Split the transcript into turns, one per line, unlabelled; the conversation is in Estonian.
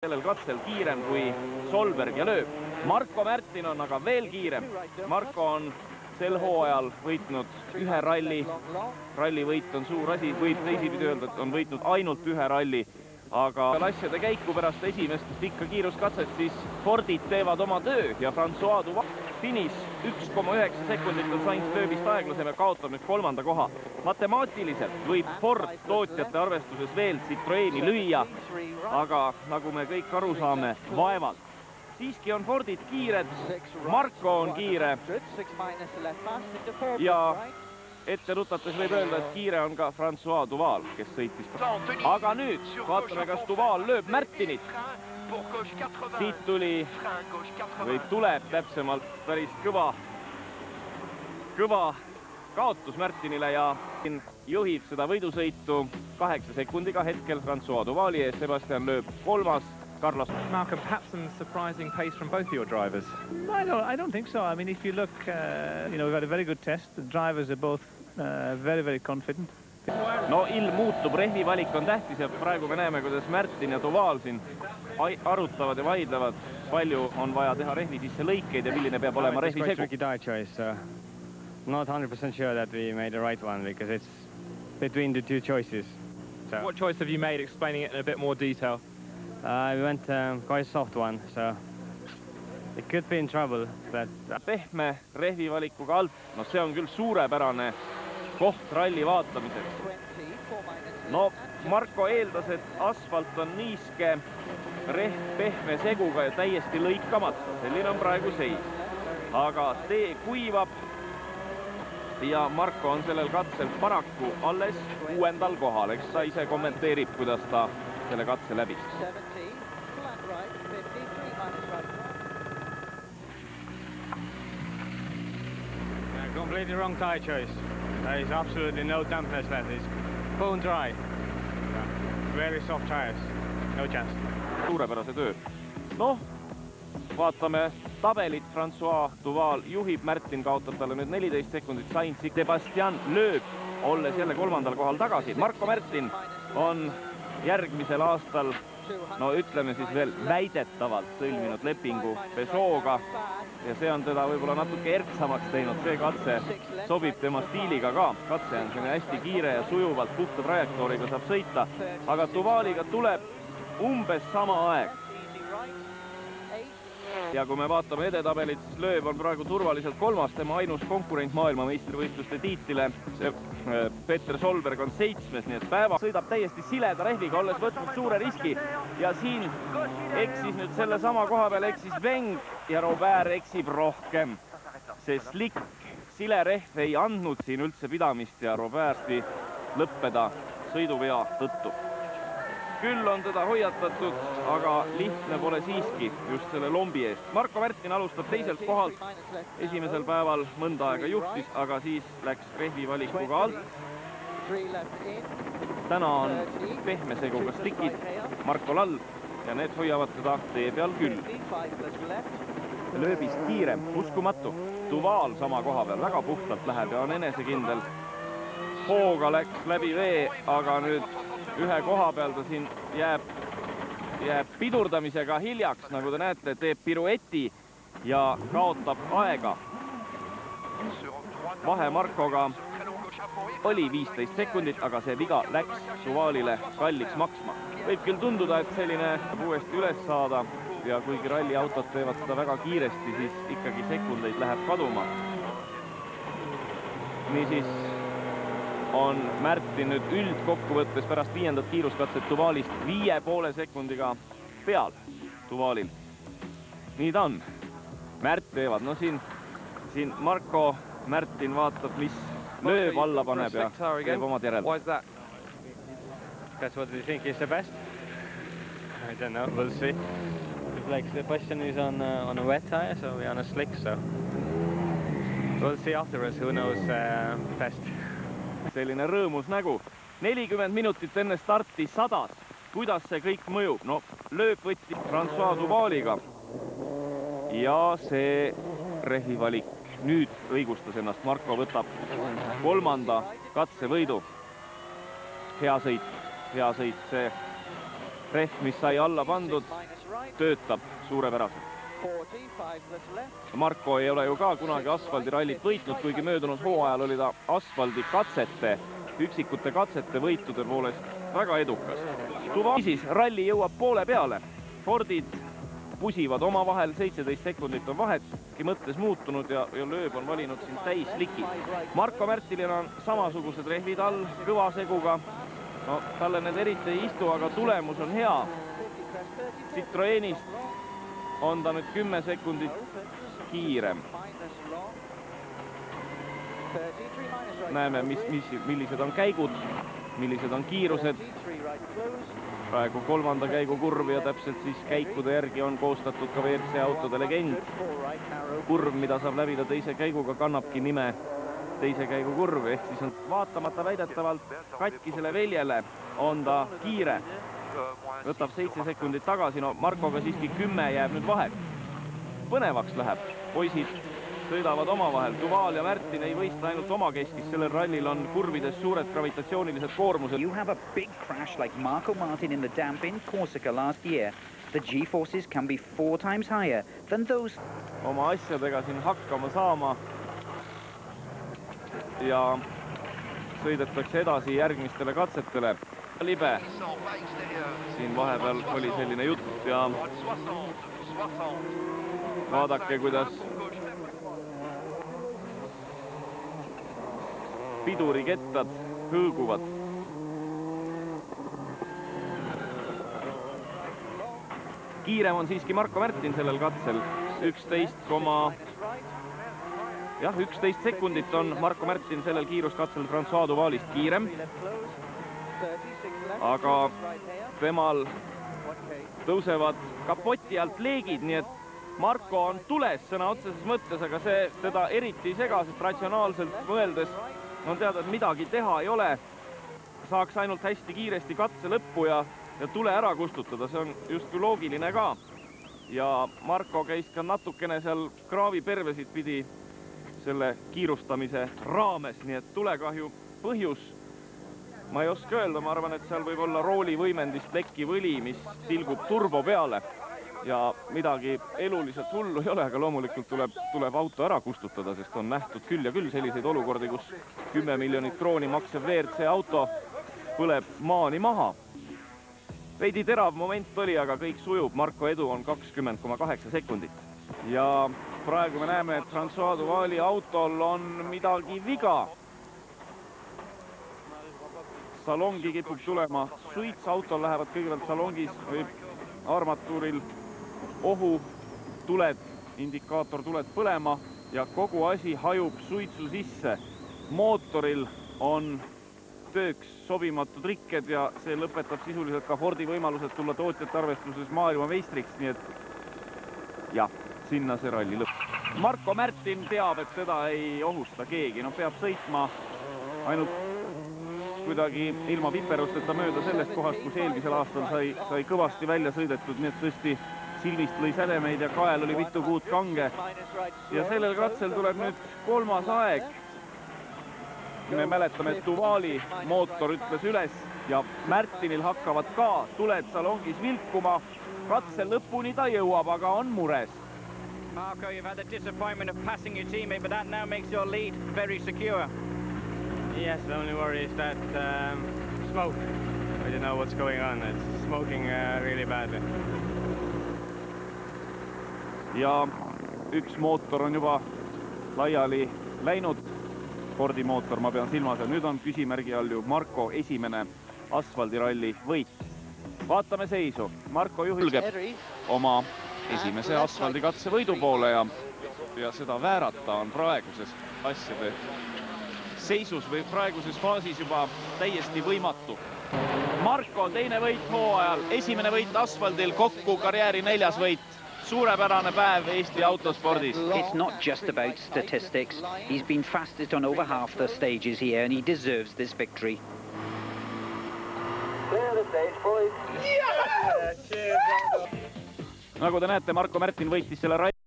sellel katsel kiirem kui Solberg ja lööb. Marko Märtin on aga veel kiirem. Marko on sel hooajal võitnud ühe ralli. Rallivõit on suur asi, võib teisipidi öelda, et on võitnud ainult ühe ralli. Aga asjade käiku pärast esimest pikka kiiruskatset siis Fordid teevad oma töö ja François Duval finiš 1,9 sekundit on Sainz Loebist aeglasem ja kaotab nüüd 3. koha. Matemaatiliselt võib Ford tootjate arvestuses veel Citroeni lüüa, aga nagu me kõik aru saame, vaevalt. Siiski on Fordid kiired, Marko on kiire ja ette rutates võib öelda, et kiire on ka François Duval, kes sõitis. Aga nüüd vaatame, kas Duval lööb Märtinit. Siit tuli, või tuleb täpsemalt päris kõva kaotus Märtinile ja juhib seda võidusõitu 8 sekundiga hetkel François Duvali ees. Sebastian Loeb 3. Carlos.
Malcolm, perhaps some surprising pace from both of your drivers.
I don't think so. I mean, if you look, we've had a very good test. The drivers are both very, very confident.
No ilm muutub, rehvi valik on tähtis ja praegu me näeme, kuidas Märtin ja Duval siin arutavad ja vaidlevad. Palju on vaja teha rehvi sisse lõikeid ja milline peab olema rehvi segu.
Tricky tire choice, so not 100% sure that we made the right one because it's between the two choices. So.
What choice have you made, explaining it in a bit more detail?
We went quite a soft one, so it could be in trouble, but...
Pehme rehvi valikuga alt, no see on küll suurepärane koht ralli vaatamiseks. No Marko eeldas, et asfalt on niiske, rehv pehme seguga ja täiesti lõikamata. Selline on praegu seis. Aga tee kuivab ja Marko on sellel katsel paraku alles 6. kohal. Eks ta ise kommenteerib, kuidas ta selle katse läbis.
Completely wrong tire choice. There is absolutely no dampness left. It's bone dry. Very soft tires. No chance.
Suurepärase töö. Noh, vaatame tabelit. François Duval juhib, Märtin kaotab talle nüüd 14 sekundit. Sainz, Sebastian Loeb, olles jälle 3. kohal tagasi. Marko Märtin on järgmisel aastal, no ütleme siis veel väidetavalt sõlminud lepingu Peugeot'ga ja see on teda võib-olla natuke erksamaks teinud. See katse sobib tema stiiliga ka. Katse on selline hästi kiire ja sujuvalt puhta trajektooriga saab sõita, aga Duvaliga tuleb umbes sama aeg. Ja kui me vaatame edetabelit, siis Loeb on praegu turvaliselt 3. tema ainus konkurent maailmameistrivõistluste tiitlile. Peter Solberg on 7. nii et päeva sõidab täiesti sileda rehviga, olles võtnud suure riski. Ja siin eksis nüüd selle sama koha peal, eksis Veng ja Robert eksib rohkem. See slik sile rehv ei andnud siin üldse pidamist ja Roberti lõppeda sõiduvea tõttu. Küll on teda hoiatatud, aga lihtne pole siiski just selle lombi eest. Marko Märtin alustab 2. kohalt. Esimesel päeval mõnda aega juhtis, aga siis läks rehvi valikuga alt. Täna on pehme seguga stikid Markol all ja need hoiavad teda tee peal küll. Loebist kiirem, uskumatu. Duval sama koha peal väga puhtalt läheb ja on enesekindel. Hooga läks läbi vee, aga nüüd ühe koha peal ta siin jääb pidurdamisega hiljaks, nagu te näete, teeb pirueti ja kaotab aega. Vahe Markoga oli 15 sekundit, aga see viga läks Duvalile kalliks maksma. Võib küll tunduda, et selline uuesti üles saada ja kuigi ralliautod teevad seda väga kiiresti, siis ikkagi sekundeid läheb kaduma. Niisiis on Märtin nüüd üldkokkuvõttes pärast 5. kiiruskatset Duvalist 5,5 sekundiga peal Duvalil. Nii ta on. Märt teevad. No siin Marko Märtin vaatab, mis Loeb alla paneb ja teeb omad järel.
That's what we think is the best. I don't know, we'll see. Like Sebastian is on a wet tire, so we're on a slick, so we'll see afterwards, who knows best.
Selline rõõmus nägu. 40 minutit enne starti 100. Kuidas see kõik mõjub? No, Loeb võtti François Duvaliga. Ja see rehvivalik nüüd õigustas ennast. Marko võtab 3. katsevõidu. Hea sõit. See rehv, mis sai alla pandud, töötab suurepäraselt. Marko ei ole ju ka kunagi asfaldirallit võitnud, kuigi möödunud hooajal oli ta asfaldikatsete, üksikute katsete võitude poolest väga edukas. Siis ralli jõuab poole peale. Fordid pusivad omavahel, 17 sekundit on vahetki mõttes muutunud ja Lööb on valinud siin täisliki. Marko Märtilil on samasugused rehvid all, kõva seguga. No, talle need eriti ei istu, aga tulemus on hea. Citroenist on ta nüüd 10 sekundit kiirem. Näeme, millised on käigud, millised on kiirused. Praegu kolmanda käigu kurv ja täpselt siis käikude järgi on koostatud ka WRC autode legend. Kurv, mida saab läbida teise käiguga, kannabki nime teise käigu kurv, ehk siis on vaatamata väidetavalt katkisele väljele on ta kiire. Võtab 7 sekundit tagasi, no Markoga siiski 10 jääb nüüd vahet. Põnevaks läheb, poisid sõidavad omavahel. Duval ja Märtin ei võista ainult omakeskis, sellel rallil on kurvides suured gravitatsioonilised koormused.
You have a big crash like Marco Martin in the damp in Corsica last year. The G-forces can be 4 times higher than those.
Oma asjadega siin hakkama saama ja sõidetakse edasi järgmistele katsetele. Libe. Siin vahepeal oli selline jutt ja vaadake, kuidas pidurikettad hõõguvad. Kiirem on siiski Marko Märtin sellel katsel. 11 sekundit on Marko Märtin sellel kiiruskatsel François Duvalist kiirem. Aga temal tõusevad kapoti alt leegid, nii et Marko on tules sõna otseses mõttes, aga see teda eriti ei sega, sest ratsionaalselt mõeldes on teada, et midagi teha ei ole. Saaks ainult hästi kiiresti katse lõppu ja tule ära kustutada, see on justkui loogiline ka. Ja Marko käis ka natukene seal kraavipervesid pidi selle kiirustamise raames, nii et tulekahju põhjus ma ei oska öelda, ma arvan, et seal võib olla roolivõimendist lekkivõli, mis tilgub turbo peale ja midagi eluliselt hullu ei ole, aga loomulikult tuleb auto ära kustutada, sest on nähtud küll ja küll selliseid olukordi, kus 10 miljonit krooni maksev WRC auto põleb maani maha. Veidi terav moment oli, aga kõik sujub. Marko edu on 20,8 sekundit. Ja praegu me näeme, et François Duvali autol on midagi viga. Salongi kipub tulema suits, autol lähevad kõigepealt salongis või armatuuril ohutuled, indikaatortuled põlema ja kogu asi hajub suitsu sisse. Mootoril on tööks sobimatud rikked ja see lõpetab sisuliselt ka Fordi võimalused tulla tootjate arvestuses maailma meistriks, nii et jah, sinna see ralli lõpp. Marko Märtin teab, et teda ei ohusta keegi, peab sõitma ainult kuidagi ilma viperusteta mööda sellest kohast, kus eelmisel aastal sai kõvasti välja sõidetud, nii et tõesti silmist lõi sädemeid ja kael oli mitu kuud kange. Ja sellel katsel tuleb nüüd 3. aeg. Me mäletame, et Duvali mootor ütles üles ja Märtinil hakkavad ka tuled salongis vilkuma. Katsel lõpuni ta jõuab, aga on mures.
Marco, you've had the disappointment of passing your teammate, but that now makes your lead very secure.
Yes, the only worry is that smoke. We don't know what's going on. It's smoking really badly.
Ja üks mootor on juba laiali läinud. Fordi mootor, ma pean silmas, ja nüüd on küsimärgi all ju Marko esimene asfaldiralli võit. Vaatame seisu. Marko juhilgeb oma esimese asfaldikatse võidu poole ja seda väärata on praeguses asjade seisus või praeguses faasis juba täiesti võimatu. Marko teine võit hooajal, esimene võit asfaldil, kokku karjääri 4. võit. Suurepärane päev Eesti autospordis.
It's not just about statistics. He's been fastest on over half the stages here and he deserves this victory.
Clear the stage, boys.
Nagu te näete, Marko Märtin võitis selle ralli.